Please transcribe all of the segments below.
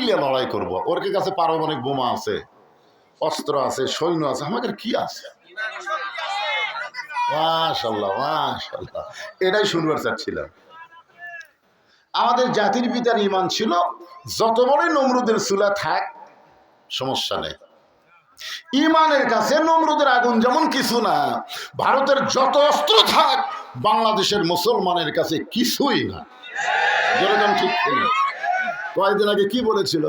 নিয়ে লড়াই করব? ওর কাছে পারমাণবিক বোমা আছে, অস্ত্র আছে, সৈন্য আছে, আমাদের কি আছে? মাশাআল্লাহ মাশাআল্লাহ, এটাই শুনবার চাচ্ছিলাম। আমাদের জাতির পিতার ঈমান ছিল যত বড়ই নমরুদের চুলা থাক সমস্যা নেই, ঈমানের কাছে নমরুদের আগুন যেমন কিছু না, ভারতের যত অস্ত্র থাক বাংলাদেশের মুসলমানের কাছে কিছুই না। যেরকম ঠিক ছিল, কয়েকদিন আগে কি বলেছিল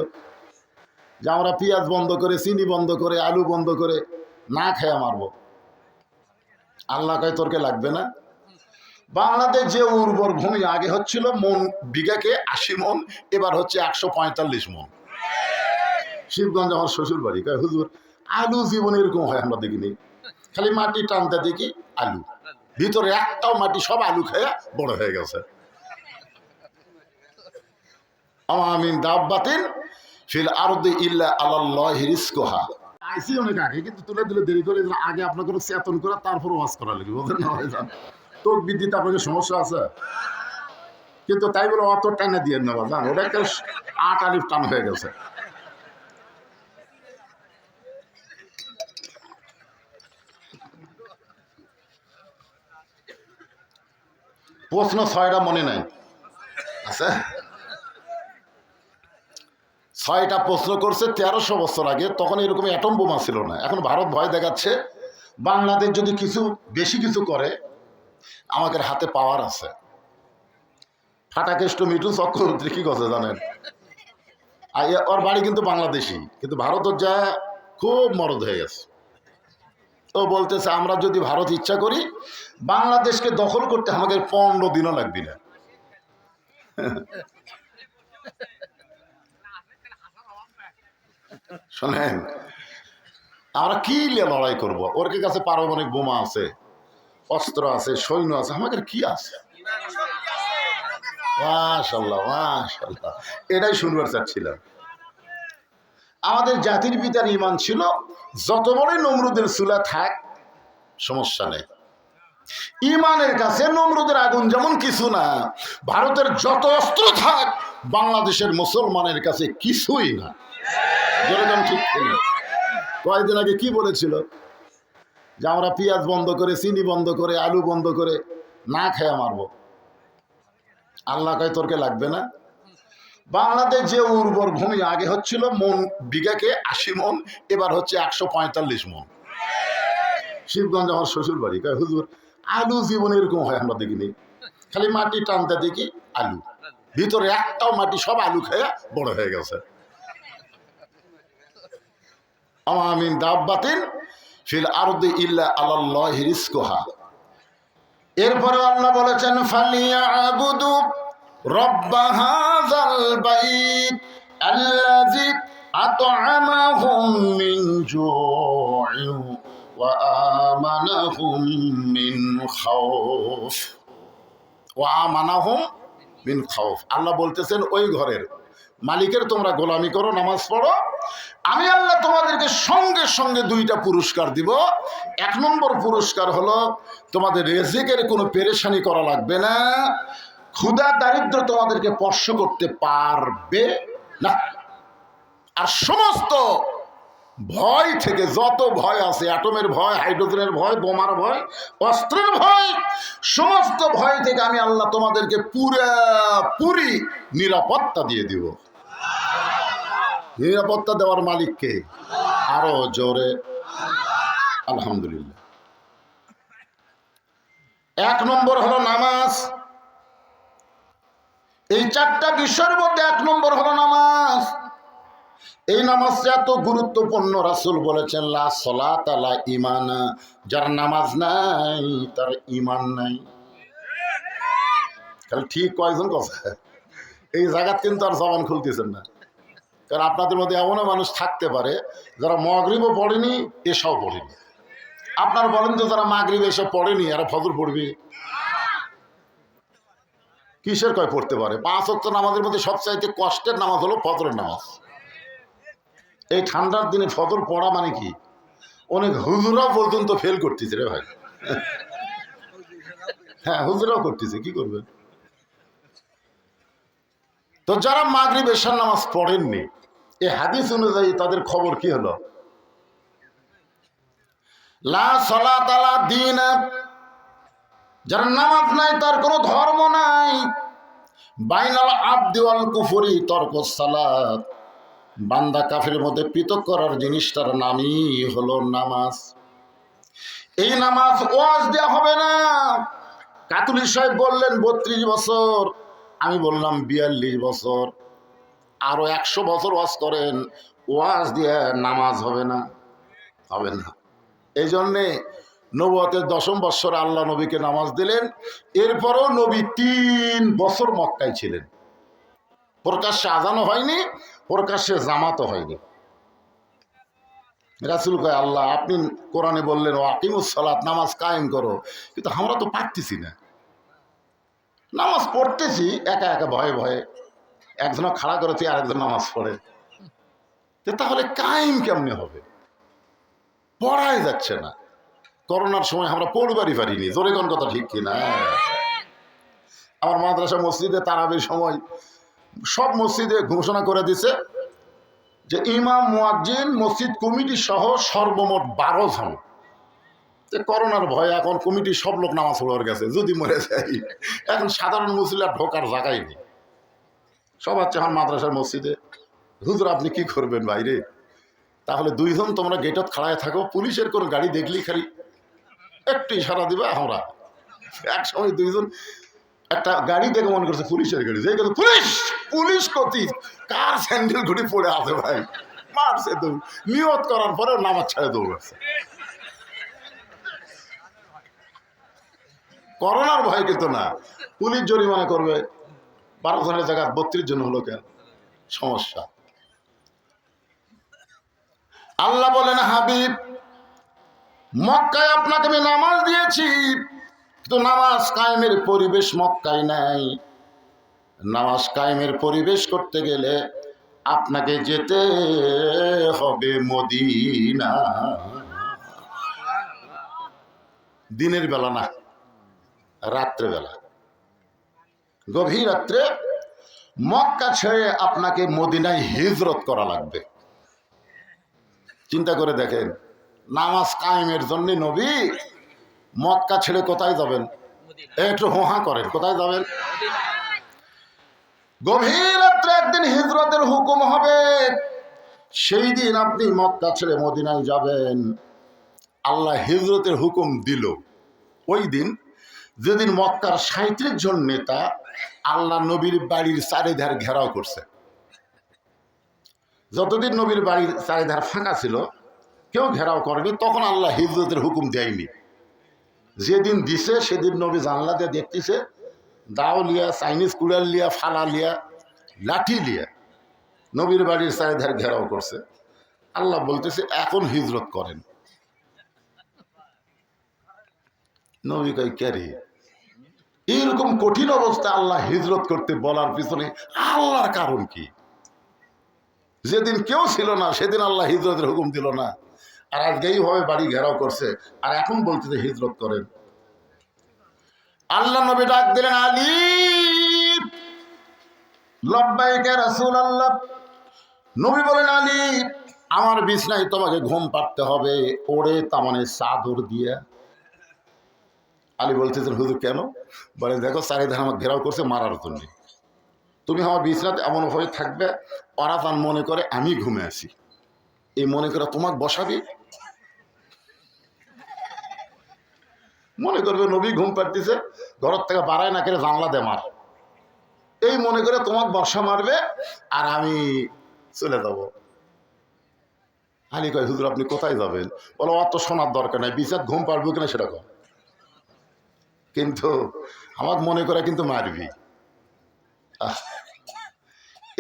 যে আমরা পেঁয়াজ বন্ধ করে, চিনি বন্ধ করে, আলু বন্ধ করে না খেয়ে মারবো। আল্লাহ কয় তোরকে লাগবে না। বাংলাদেশ যে উর্বর ভূমি, আগে হচ্ছিল মন বিঘাকে 80 মন, এবার হচ্ছে 145 মন। শিবগঞ্জ আমার শ্বশুর বাড়ি, কয় হুজুর আলু জীবনে এরকম হয় আমরা দেখিনি, খালি মাটি টানতে দেখি আলু, ভিতরে একটাও মাটি, সব আলু খেয়ে বড় হয়ে গেছে। আমিন দাব্বাতিন ফিল আরদি ইল্লা আলাল্লাহি রিজকুহা। আইসি অনেক আগে, কিন্তু তুলে দিলে দেরি করে, আগে আপনাকে চেতন করে তারপর ওয়াজ করা লাগবে, ওদের না হয়ে যান। তো বিদ্যুৎ আপনাদের সমস্যা আছে, কিন্তু তাই বলে অত টানা দিয়ে নেওয়া যান, ওটা একটা 8 আলিফ টান হয়ে গেছে। প্রশ্ন 6টা মনে নাই, আচ্ছা 6টা প্রশ্ন করছে 1300 বছর আগে, তখন এরকম অ্যাটম বোমা ছিল না। এখন ভারত ভয় দেখাচ্ছে বাংলাদেশ যদি কিছু বেশি কিছু করে আমাদের হাতে পাওয়ার আছে। ফাটাকেষ্ট মিঠু চক্রবর্তী কি কথা জানেন, ওর বাড়ি কিন্তু বাংলাদেশি, কিন্তু ভারতের যা খুব মরদ হয়ে গেছে। ও বলতেছে আমরা যদি ভারত ইচ্ছা করি বাংলাদেশকে দখল করতে আমাদের 15 দিনও লাগবে না। শোনেন, আমরা কি নিয়ে লড়াই করব? ওর কাছে পারমাণবিক বোমা আছে, অস্ত্র আছে, সৈন্য আছে, আমাদের কি আছে? মাশাআল্লাহ মাশাআল্লাহ, এটাই শুনবার চাচ্ছিলাম। আমাদের জাতির পিতার ঈমান ছিল যত বড়ই নমরুদের চুলা থাক সমস্যা নেই, ঈমানের কাছে নমরুদের আগুন যেমন কিছু না, ভারতের যত অস্ত্র থাক বাংলাদেশের মুসলমানের কাছে কিছুই না। যেরকম ঠিক ছিল, কয়েকদিন আগে কি বলেছিল যে আমরা পেঁয়াজ বন্ধ করে, চিনি বন্ধ করে, আলু বন্ধ করে না খেয়ে মারবো। আল্লাহ কয় তোরকে লাগবে না। বাংলাদেশ যে উর্বর ভূমি, আগে হচ্ছিল মন বিঘাকে 80 মন, এবার হচ্ছে 145 মন। শিবগঞ্জ আমার শ্বশুর বাড়ি, কয় হুজুর আলু জীবনে এরকম হয় আমরা দেখিনি, খালি মাটি টানতে দেখি আলু, ভিতরে একটাও মাটি, সব আলু খেয়ে বড় হয়ে গেছে। আমিন দাব্বাতিন ফিল আরদি ইল্লা আলাল্লাহি রিজকুহা। এরপরে আল্লাহ বলেছেন ফালিয়াবুদু রব্ব হাযাল বাইত আল্লাযী আত'আমাহুম মিন জু'ইন ওয়া আমানাহুম মিন খাউফ। ওয়া আমানাহুম মিন খাউফ, আল্লাহ বলতেছেন ওই ঘরের মালিকের তোমরা গোলামি করো, নামাজ পড়ো, আমি আল্লাহ তোমাদেরকে সঙ্গে সঙ্গে 2টা পুরস্কার দিব। 1 নম্বর পুরস্কার হলো তোমাদের রিজিকের কোনো পেরেশানি করা লাগবে না, ক্ষুধা দারিদ্র তোমাদেরকে স্পর্শ করতে পারবে না। আর সমস্ত ভয় থেকে, যত ভয় আছে, অ্যাটমের ভয়, হাইড্রোজেনের ভয়, বোমার ভয়, অস্ত্রের ভয়, সমস্ত ভয় থেকে আমি আল্লাহ তোমাদেরকে পুরোপুরি নিরাপত্তা দিয়ে দিব। নিরাপত্তা দেওয়ার মালিককে আরো জোরে আলহামদুলিল্লাহ। 1 নম্বর হলো নামাজ। এই 4টা বিষয়ের মধ্যে 1 নম্বর হলো নামাজ। এই নামাজটা এত গুরুত্বপূর্ণ, রাসূল বলেছেন লা সালাতা লা ঈমানা, যার নামাজ নাই তার ঈমান নাই। তাহলে ঠিক কয়জন কথা এই জায়গাত কিন্তু আর জবান খুলতেছেন না, কারণ আপনাদের মধ্যে এমনও মানুষ থাকতে পারে যারা মাগরিবও পড়েনি, এশাও পড়েনি। আপনারা বলেন তো যারা মাগরিব এসব পড়েনি আর ফজর পড়বে, কিসের কয় পড়তে পারে? 5 ওয়াক্ত নামাজের মধ্যে সবচাইতে কষ্টের নামাজ হলো ফজরের নামাজ। এই ঠান্ডার দিনে ফজর পড়া মানে কি, অনেক হুজুরাও পর্যন্ত ফেল করতেছে রে ভাই। হ্যাঁ হুজুরাও করতেছে, কি করবে? তো যারা মাগরিব এশার নামাজ পড়েননি এই হাদিস অনুযায়ী তাদের খবর কি হলো? লা সালাত আলা দ্বীন, যার নামাজ নাই তার কোনো ধর্ম নাই। বাইনাল আবদি ওয়াল কুফরি তরকুস সালাত, বান্দা কাফিরের মধ্যে পৃথক করার জিনিসটার নামই হলো নামাজ। এই নামাজ ওয়াজ দেওয়া হবে না। কাতুলি সাহেব বললেন 32 বছর, আমি বললাম 42 বছর, আরো 100 বছর ওয়াজ করেন, ওয়াজ দিয়ে নামাজ হবে না, হবে না। এই জন্যে নবুয়তের 10ম বৎসরে আল্লাহ নবীকে নামাজ দিলেন। এরপরও নবী 3 বছর মক্কায় ছিলেন। প্রকাশ্যে আজানও হয়নি, প্রকাশ্যে জামাতও হয়নি। রাসূল কয়, আল্লাহ আপনি কোরআনে বললেন ওয়াকিমুস সালাত, নামাজ কায়েম করো, কিন্তু আমরা তো পারতেছি না। নামাজ পড়তেছি একা একা ভয়ে ভয়ে, একজন খাড়া করেছি আরেকজন নামাজ পড়ে, তাহলে কায়েম কেমনে হবে? পড়াই যাচ্ছে না। করোনার সময় আমরা পড়বারই পারিনি, জোরে কোন কথা ঠিক কিনা? আমার মাদ্রাসা মসজিদে তারাবির সময় সব মসজিদে ঘোষণা করে দিছে যে ইমাম, মুয়াজ্জিন, মসজিদ কমিটি সহ সর্বমোট 12 জন। করোনার ভয়ে এখন কমিটি সব লোক নামাজ পড়ার গেছে, যদি মরে যাই এখন সাধারণ মুসলিম ঢোকার জায়গায় নেই। সব আছে এখন মাদ্রাসার মসজিদে। হুজুর আপনি কি করবেন বাইরে? তাহলে 2 জন তোমরা গেটত খাড়ায় থাকো, পুলিশের কোন গাড়ি দেখলি খালি একটু ইশারা দিবে। আমরা এক সময় 2 জন একটা গাড়ি দেখে মনে করছে পুলিশের গাড়ি, যে পুলিশ পুলিশ কতি কার স্যান্ডেল ঘুরে পড়ে আছে ভাই, মারছে দৌড়, নিয়ত করার পরে নামাজ ছাড়ে দৌড়াচ্ছে। করোনার ভয় কিন্তু না, পুলিশ জরিমানা করবে। 12 জনের জায়গায় 32 জন হলো কেন? সমস্যা। আল্লাহ বলেন, হাবিব মক্কায় আপনাকে আমি নামাজ দিয়েছি, কিন্তু নামাজ কায়েমের পরিবেশ মক্কায় নাই। নামাজ কায়েমের পরিবেশ করতে গেলে আপনাকে যেতে হবে মদিনা। দিনের বেলা না, রাত্রেবেলা, গভীর রাত্রে মক্কা ছেড়ে আপনাকে মদিনায় হিজরত করা লাগবে। চিন্তা করে দেখেন, নামাজ কায়েমের জন্য নবী মক্কা ছেড়ে কোথায় যাবেন? একটু হোহা করেন, কোথায় যাবেন? গভীর রাত্রে একদিন হিজরতের হুকুম হবে, সেই দিন আপনি মক্কা ছেড়ে মদিনায় যাবেন। আল্লাহ হিজরতের হুকুম দিল ওই দিন, যেদিন মক্কার 37 জন নেতা আল্লাহ নবীর বাড়ির চারিধার ঘেরাও করছে। যতদিন নবীর বাড়ির চারিধার ফাঁকা ছিল, কেউ ঘেরাও করেনি, তখন আল্লাহ হিজরতের হুকুম দেয়নি। যেদিন দিছে সেদিন নবী জানলা দিয়ে দেখতেছে, দাও লিয়া, চাইনিজ কুড়াল লিয়া, ফালা লিয়া, লাঠি লিয়া নবীর বাড়ির চারিধার ঘেরাও করছে। আল্লাহ বলতেছে এখন হিজরত করেন। নবী কই ক্যারি, এইরকম কঠিন অবস্থা আল্লাহ হিজরত করতে বলার পিছনে আল্লাহর কারণ কি? যেদিন কেউ ছিল না সেদিন আল্লাহ হিজরতের হুকুম দিল না, আর আজকেই হবে বাড়ি ঘেরাও করছে, আর এখন বলতেছে হিজরত করেন। আল্লাহ নবী ডাক দিলেন, আলী। লব্বাইক ইয়া রাসূলুল্লাহ। নবী বলেন, আলী আমার বিছনায় তোমাকে ঘুম পাড়তে হবে, ওড়ে তার মানে চাদর দিয়ে। আলী বলতেছেন, হুজুর কেন? বলে দেখো চারিধার আমার ঘেরাও করছে মারার জন্য, তুমি আমার বিছনাতে এমনভাবে থাকবে ওরা তার মনে করে আমি ঘুমে আছি, এই মনে করে তোমাকে বসাবি, মনে করবে নবী ঘুম পাড়তেছে, ঘরের থেকে বাড়ায় না করে জানলা দে মার, এই মনে করে তোমাকে বর্ষা মারবে আর আমি চলে যাব। আলী কয়, হুজুর আপনি কোথায় যাবেন? বলো অত শোনার দরকার নাই, বিছাত ঘুম পারবো কিনা সেটা কর, কিন্তু আমার মনে করে কিন্তু মারবি।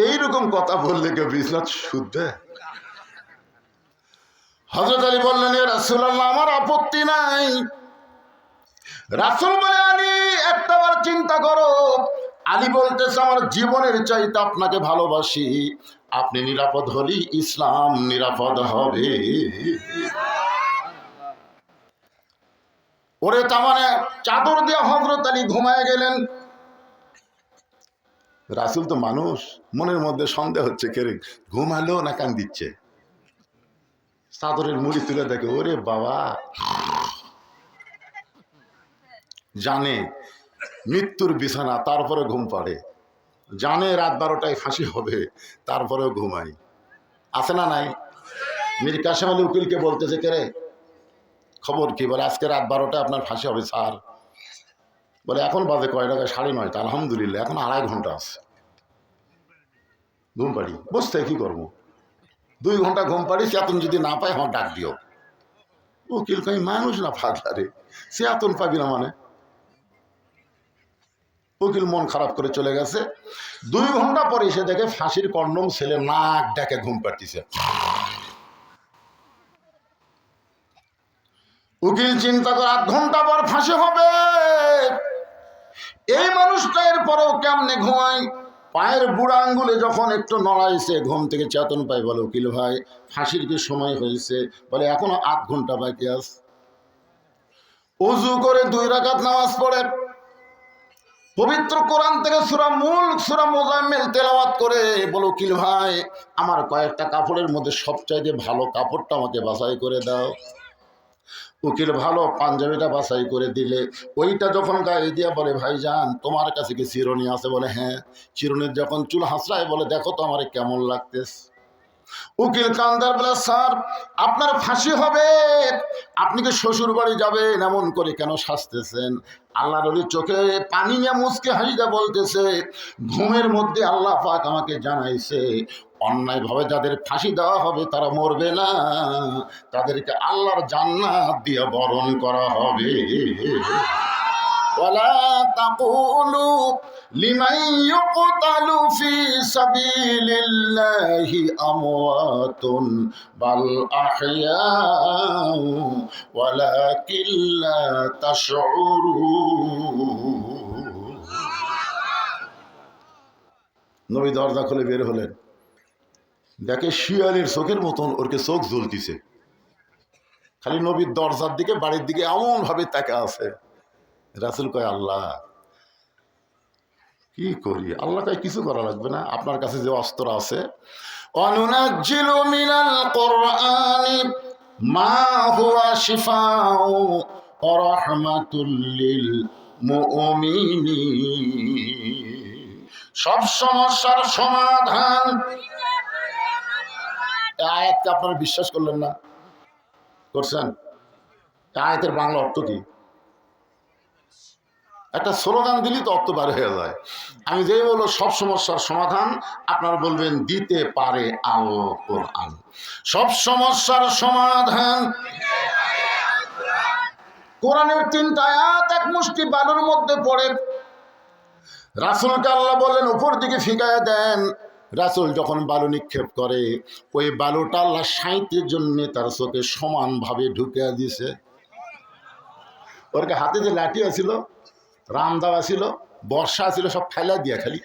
এইরকম কথা বললে কেউ বিছনাত শুদ্ধে? হযরত আলী বললেন, ইয়া রাসূলুল্লাহ আমার আপত্তি নাই। রাসূল বলে, আলী একটাবার চিন্তা করো। আলী বলতেছে, আমার জীবনের চাইতে আপনাকে ভালোবাসি, আপনি নিরাপদ হলেই ইসলাম নিরাপদ হবে। ওরে তার মানে চাদর দিয়ে হযরত আলী ঘুমায় গেলেন। রাসূল তো মানুষ, মনের মধ্যে সন্দেহ হচ্ছে, কে রে ঘুমালো না কান দিচ্ছে। চাদরের মুড়ি তুলে দেখে, ওরে বাবা, জানে মৃত্যুর বিছানা, তারপরে ঘুম পাড়ে। জানে রাত 12টায় ফাঁসি হবে, তারপরেও ঘুমাই। আছে না নাই? মীর কাসেম আলী উকিলকে বলতেছে, কে রে খবর কি? বলে আজকে রাত 12টায় আপনার ফাঁসি হবে স্যার। বলে এখন বাজে কয় টাকা? 9:30। আলহামদুলিল্লাহ, এখন 2.5 ঘন্টা আছে। ঘুম পাড়ি, বসতে কি করবো? 2 ঘন্টা ঘুম পাড়ি, চেতন যদি না পাই আমার ডাক দিও। উকিল কই মানুষ না পাগলা রে, চেতন পাবি না মানে? উকিল মন খারাপ করে চলে গেছে। 2 ঘন্টা পরে এসে দেখে ফাঁসির কন্ডম ছেলে নাক ডাকে ঘুম পাড়তিছে। উকিল চিন্তা করে 8 ঘন্টা পর ফাঁসি হবে, এই মানুষটা এর পরেও কেমনে ঘুমায়? পায়ের বুড়া আঙ্গুলে যখন একটু নড়াইছে, ঘুম থেকে চেতন পাই। বলে উকিল ভাই, ফাঁসির কি সময় হয়েছে? বলে এখনো 8 ঘন্টা বাকি আছে। ওযু করে 2 রাকাত নামাজ পড়ে, পবিত্র কোরআন থেকে সূরা মুলক, সূরা মুজাম্মিল তেলাওয়াত করে। বলে উকিল ভাই, আমার কয়েকটা কাপড়ের মধ্যে সবচাইতে ভালো কাপড়টা আমাকে বাছাই করে দাও। উকিল ভালো পাঞ্জাবিটা বাছাই করে দিলে, ওইটা যখন গায়ে দিয়ে বলে ভাইজান তোমার কাছে কি চিরুনি আছে? বলে হ্যাঁ। চিরুনির যখন চুল হাসড়ায়, বলে দেখো তো আমার কেমন লাগতেছে। উকিল কান্দার বলে স্যার আপনার ফাঁসি হবে, আপনি কি শ্বশুর বাড়ি যাবেন? এমন করে কেন শাস্তেছেন? আল্লাহর ওলি চোখে পানি নিয়ে মুচকে হাসিটা বলতেছে, ঘুমের মধ্যে আল্লাহ পাক আমাকে জানাইছে অন্যায়ভাবে যাদের ফাঁসি দেওয়া হবে তারা মরবে না, তাদেরকে আল্লাহর জান্নাত দিয়ে বরণ করা হবে। ওয়ালা তাকুলু লিমান ইউকতালু ফি সাবিলিল্লাহি আমওয়াতুন বাল আহইয়াউ ওয়ালাকিন লা তাশউরুন। নবী দরজা খুলে বের হলেন, দেখে শিয়ালের চোখের মতন ওরকে চোখ জ্বলতিছে। খালি নবীর দরজার দিকে, বাড়ির দিকে এমন ভাবে তাকা আছে। রাসূল কয় আল্লাহ কি করি? আল্লাহ কয় কিছু করা লাগবে না, আপনার কাছে যে অস্ত্র আছে। অনুনাজ্জিলু মিনাল কুরআনি মা হুয়া শিফাউ ওয়া রাহমাতুল লিল মুমিনিন। সব সমস্যার সমাধান। এই আয়াতকে আপনারা বিশ্বাস করলেন না? করছেন? এই আয়াতের বাংলা অর্থ কি? একটা স্লোগান দিলেই তো অর্থ বার হয়ে যায়। আমি যেই বলবো সব সমস্যার সমাধান, আপনারা বলবেন দিতে পারে আল কোরআন। সব সমস্যার সমাধান কোরআনের 3টা আয়াত এক মুষ্টি বালুর মধ্যে পড়ে। রাসূলকে আল্লাহ বলেন উপর দিকে ফিকায়া দেন। রাসূল যখন বালু নিক্ষেপ করে, ওই বালুটা আল্লাহ 37 জন্য তার চোখে সমানভাবে ঢুকে দিয়েছে। ওর হাতে যে লাঠি আছিল, রামদাওয়া ছিল, বর্ষা ছিল, সব ফেলা দিয়া খালি।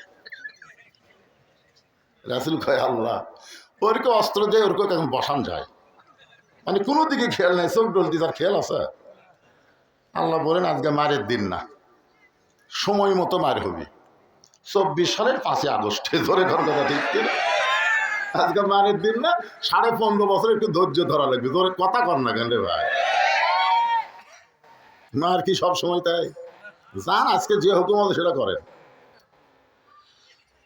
রাসূল কয় আল্লাহ ওরকে অস্ত্র দিয়ে ওরকে এখন বসান যায়, মানে কোনো দিকে খেয়াল নাই, চোখ ডলতি তার খেয়াল আছে। আল্লাহ বলেন আজকে মারের দিন না, সময় মতো মার হবি। 24 সালের 5 আগস্টে, ধরে ঘর কথা ঠিক কিনা? আজকে মারের দিন না, 15.5 বছর একটু ধৈর্য ধরা লাগবে। ধরে কথা কর না কেন রে ভাই? মার কি সব সময় তাই? জান আজকে যে হুকুম আছে সেটা করেন।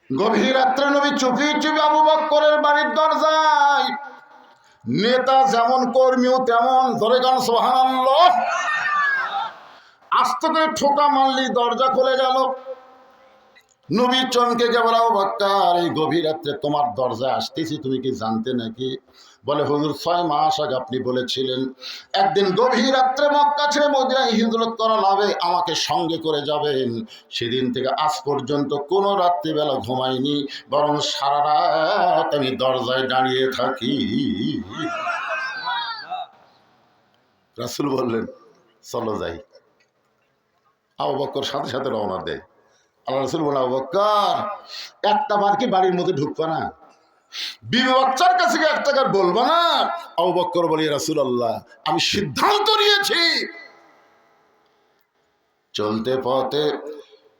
গভীর রাত্রে নবী চুপি চুপি আবু বকরের বাড়ির দরজায়, নেতা যেমন কর্মীও তেমন, ধরে গান সুবহানাল্লাহ, আস্তে করে ঠোকা মারলি দরজা খুলে গেল। নবী চমকে গে বলে আবু বকর এই গভীর রাত্রে তোমার দরজায় আসতেছি, তুমি কি জানতে নাকি? বলে হুজুর 6 মাস আগে আপনি বলেছিলেন একদিন গভীর রাত্রে মক্কা ছেড়ে মদিনায় হিজরত করা হবে, আমাকে সঙ্গে করে যাবেন। সেদিন থেকে আজ পর্যন্ত কোনো রাত্রিবেলা ঘুমাইনি, বরং সারা রাত আমি দরজায় দাঁড়িয়ে থাকি। রাসূল বললেন চলো যাই। আবু বকর সাথে সাথে রওনা দেয়। আল্লাহ রাসূল বলে আবু বকর একটা বার কি বাড়ির মধ্যে ঢুকবা না? বিবি বাচ্চার কাছে কি একটা কার বলবা না? আবু বকর বলে রাসূলুল্লাহ আমি সিদ্ধান্ত নিয়েছি চলতে পথে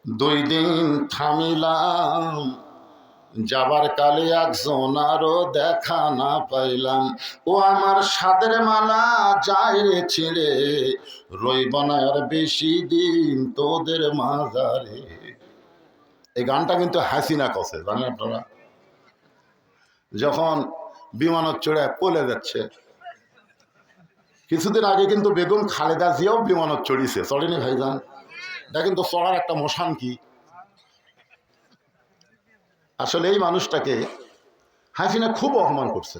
2 দিন থামিলাম, যাবার কালে একজনারও দেখা না পাইলাম। ও আমার সাদের মালা যায় রে ছিঁড়ে, রইব না আর বেশি দিন তোদের মাজারে। এই গানটা কিন্তু হাসিনা কছে, জানেন আপনারা? যখন বিমানত চড়ে পলে যাচ্ছে, কিছুদিন আগে কিন্তু বেগম খালেদা জিয়াও বিমানত চড়িছে, চড়েনি ভাইজান? এটা কিন্তু চড়ার একটা মোশান কি। আসলে এই মানুষটাকে হাসিনা খুব অপমান করছে,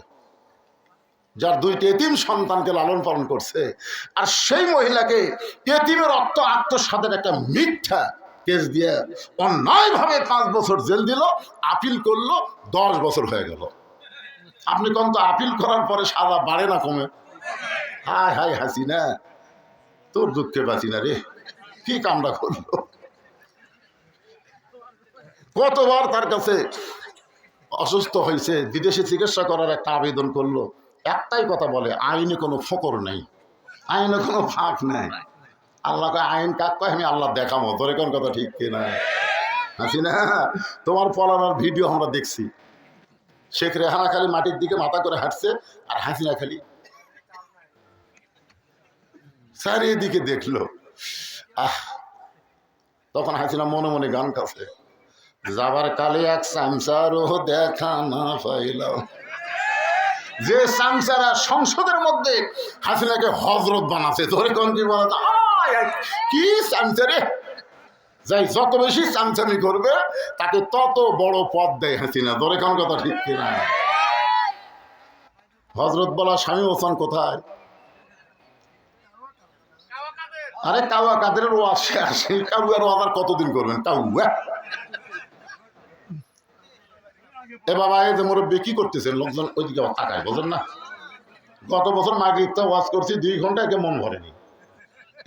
যার 2টি এতিম সন্তানকে লালন পালন করছে, আর সেই মহিলাকে এতিমের আত্মসাতের একটা মিথ্যা কেস দিয়ে অন্যায়ভাবে 5 বছর জেল দিল, আপিল করলো, 10 বছর হয়ে গেল। আপনি কোন তো আপিল করার পরে সাজা বাড়ে না কমে? হায় হায় হাসিনা, তোর দুঃখে বাঁচি না রে, কি কামড়া করলো। কতবার তার কাছে অসুস্থ হয়েছে, বিদেশে চিকিৎসা করার একটা আবেদন করলো, একটাই কথা বলে, আইনে কোনো ফকর নেই, আইনে কোনো ফাঁক নেই। আল্লাহকে আইন কাক কয়, আমি আল্লাহ দেখাবো, তোর কোন কথা ঠিক কিনা? হাসিনা, তোমার পলানোর ভিডিও আমরা দেখছি। শেখ রেহানা খালি মাটির দিকে মাথা করে হাঁটছে, আর হাসিনা খালি চারিদিকে দেখলো। তখন হাসিনা মনে মনে গান কাছে, যাবার কালে এক চামচারও দেখা না পাইলাম। যে চামচারা সংসদের মধ্যে হাসিনাকে হজরত বানাচ্ছে, ধরে কোন কি বলা, কি চামচারে, যাই যত বেশি চামচামি করবে তাকে তত বড় পদ দেয় হাসিনা, ধরে কোন কথা ঠিক কিনা? হজরত বলা স্বামী হোসেন কোথায়? আরে কাউয়া কাদেরের ওয়াজ আসে, কাউয়ার ওয়াজ আর কতদিন করবেন? কাউয়া এ বাবা, এই যে মুরব্বী কি করতেছেন, লোকজন ওইদিকে তাকায়, বোঝেন না? গত বছর মাগরিবটা ওয়াজ করছি 2 ঘন্টা, একে মন ভরেনি।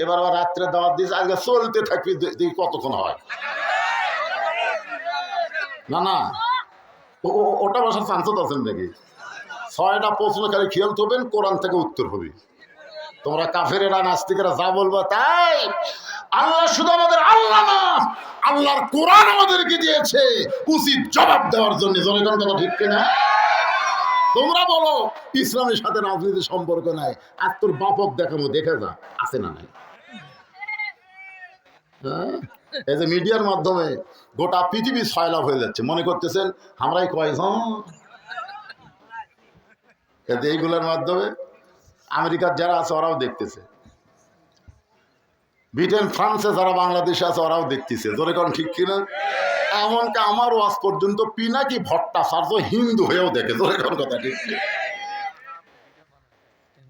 এবার আবার রাত্রে দাওয়াত দিয়েছে, আজকে চলতে থাকবি, দেখি কতক্ষণ হয়। না না, ওটা বসার চান্সও আছেন নাকি? 6টা প্রশ্ন খালি খেয়াল করবেন, কোরআন থেকে উত্তর হবে। তোমরা কাফেরেরা নাস্তিকেরা যা বলবা তাই। আল্লাহ শুধু আমাদের আল্লাহ না, আল্লাহর কোরআন আমাদেরকে দিয়েছে উচিত জবাব দেওয়ার জন্য, জনগণ কথা ঠিক কিনা? তোমরা বলো ইসলামের সাথে রাজনীতির সম্পর্ক নাই, আর তোর বাপক দেখাবো, দেখে যা আছে না নাই। এই যে মিডিয়ার মাধ্যমে গোটা পৃথিবী সয়লাভ হয়ে যাচ্ছে, মনে করতেছেন আমরাই কয়জন। এইগুলোর মাধ্যমে আমেরিকার যারা আছে ওরাও দেখতেছে, ব্রিটেন ফ্রান্সে যারা বাংলাদেশে আছে ওরাও দেখতেছে, ধরে কোন ঠিক কিনা? এমনকি আমার ওয়াজ পর্যন্ত পিনাকি ভট্টাচার্য হিন্দু হয়েও দেখে, ধরে কোন কথা ঠিক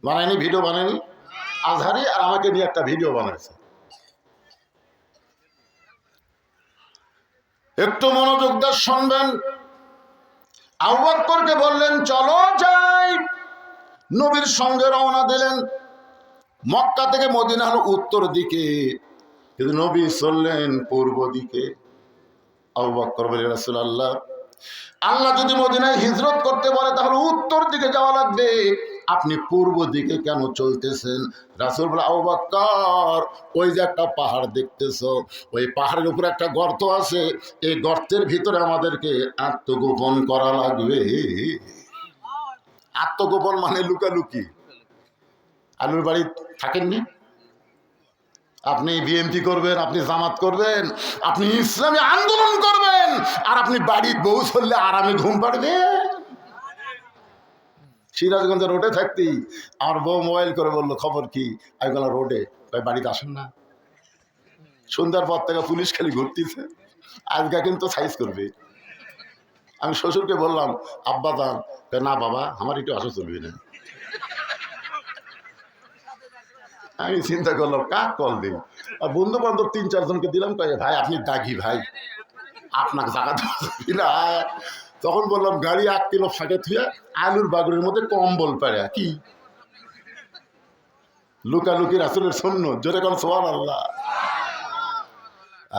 বানায়নি, ভিডিও বানায়নি আজহারি, আর আমাকে নিয়ে একটা ভিডিও বানাইছে। একটু মনোযোগ দিয়ে শুনবেন। আবু বকরকে বললেন চলো যাই, নবীর সঙ্গে রওনা দিলেন। মক্কা থেকে মদিনা হলো উত্তর দিকে, কিন্তু নবী চললেন পূর্ব দিকে। আবু বকর বলে, রাসূলুল্লাহ, আল্লাহ যদি মদিনায় হিজরত করতে বলে তাহলে উত্তর দিকে যাওয়া লাগবে, আপনি পূর্ব দিকে কেন চলতেছেন? রাসূল বলে, আবু বকর, ওই যে একটা পাহাড় দেখতেছ, ওই পাহাড়ের উপরে একটা গর্ত আছে, এই গর্তের ভিতরে আমাদেরকে আত্মগোপন করা লাগবে। আত্মগোপন মানে লুকালুকি। আলুর বাড়ি থাকেননি? আপনি বিএনপি করবেন, আপনি জামাত করবেন, আপনি ইসলামী আন্দোলন করবেন, আর আপনি বাড়ির বউ চললে আরামে ঘুম পাড়বে। সিরাজগঞ্জ রোডে থাকতি আমার বউ মোবাইল করে বললো, খবর কি? আমি বললাম রোডে। বাড়িতে আসেন না? সন্ধ্যার পর থেকে পুলিশ খালি ঘুরতেছে, আজকে কিন্তু সাইজ করবে। আমি শ্বশুরকে বললাম, আব্বা দান, না বাবা আমার একটু আসা চলবে না। আমি চিন্তা করলাম কাক কল দিই, আর বন্ধু বান্ধব 3-4 জনকে দিলাম, কয়ে ভাই আপনি দাগি ভাই, আপনাকে জায়গা দিলা। তখন বললাম গাড়ি 8 কিলো ফাঁকে থুয়ে আলুর বাগুরের মধ্যে কম্বল পাড়া কি লুকালুকি রাসূলের সুন্নাত, জোরে কোন সুবহানাল্লাহ।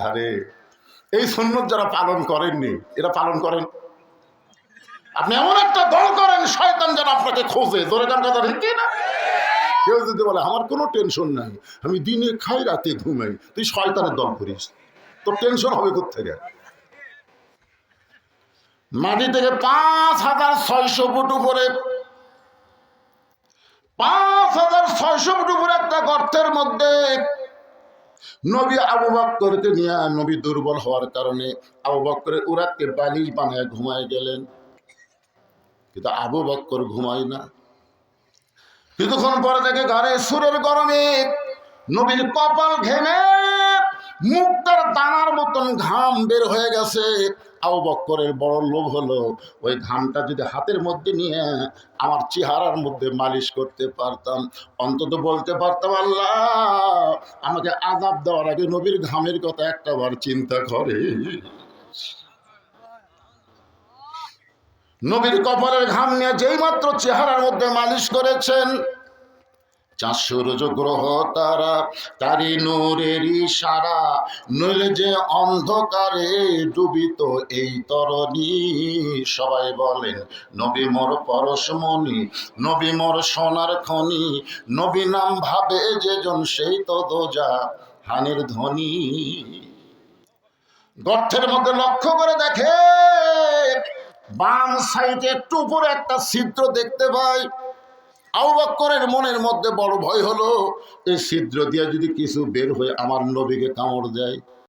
আরে এই সুন্নাত যারা পালন করেননি এরা পালন করেন। আপনি এমন একটা দল করেন শয়তান যেন আপনাকে খোঁজে, জোরে কোন কথা ঠিক না? কেউ যদি বলে আমার কোনো টেনশন নাই, আমি দিনে খাই রাতে ঘুমাই, তুই শয়তানের দল করিস। তো টেনশন হবে কোত্থেকে? মাটি থেকে ৫,৬০০ ফুট উপরে, ৫,৬০০ ফুট উপরে একটা গর্তের মধ্যে নবী আবু বকরকে নিয়ে, নবী দুর্বল হওয়ার কারণে আবু বকরের উরাতকে বালিশ বানায় ঘুমায় গেলেন। কিন্তু আবু বকর ঘুমায় না। কিছুক্ষণ পরে দেখে ঘরে সুরের গরমে নবীর কপাল ঘেমে মুখটার দানার মতন ঘাম বের হয়ে গেছে। আবু বকরের বড় লোভ হলো, ওই ঘামটা যদি হাতের মধ্যে নিয়ে আমার চেহারার মধ্যে মালিশ করতে পারতাম, অন্তত বলতে পারতাম আল্লাহ আমাকে আযাব দেওয়ার আগে নবীর ঘামের কথা একটাবার চিন্তা করে। নবীর কপালের ঘাম নিয়ে যেই মাত্র চেহারার মধ্যে মালিশ করেছেন, চাঁদ সূর্য গ্রহ তারা তারি নূরের ইশারা, নইলে যে অন্ধকারে ডুবিত এই তরণী। সবাই বলেন নবী মোর পরশমণি, নবী মোর সোনার খনি, নবী নাম ভাবে যেজন সেই তো দোজা হানির ধ্বনি। গর্তের মধ্যে লক্ষ্য করে দেখে বাম সাইডে একটু উপরে একটা ছিদ্র দেখতে পাই। আবু বকরের মনের মধ্যে বড় ভয় হলো, এই ছিদ্র দিয়ে যদি কিছু বের হয়ে আমার নবীকে কামড় দেয়।